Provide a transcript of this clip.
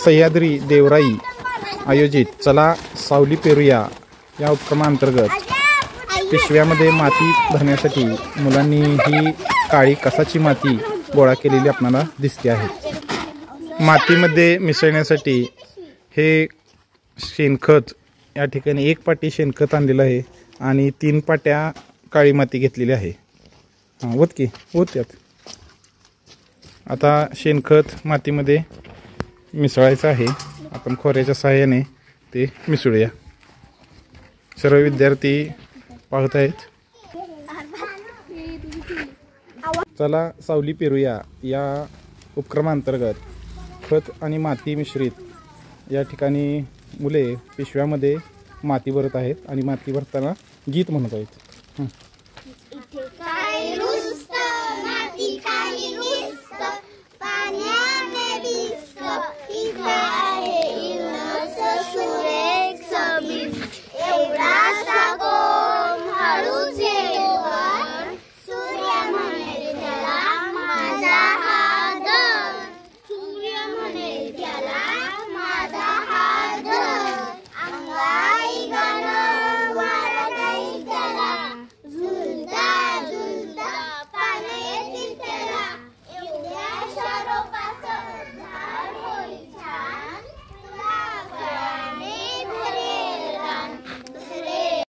सह्याद्री देवराई आयोजित चला सावली पेरूया या उपक्रमांतर्गत पिशव्यामध्ये माती भरण्यासाठी मुलांनी ही काळी कसाची माती गोळा केलेली आपल्याला दिसते आहे। मातीमध्ये मिसळण्यासाठी हे शेणखत या ठिकाणी 1 पाटी शेणखत आणलेलं आहे आणि 3 पाट्या काळी माती घेतलेली आहे। होत त्यात आता शेणखत मातीमध्ये मिसळायचं आहे। आपण खोऱ्याच्या सहाय्याने ते मिसळूया। सर्व विद्यार्थी पाहत आहेत। चला सावली पेरूया या उपक्रमांतर्गत खत आणि माती मिश्रित या ठिकाणी मुले पिशव्यामध्ये माती भरत आहेत आणि माती भरताना गीत म्हणत आहेत।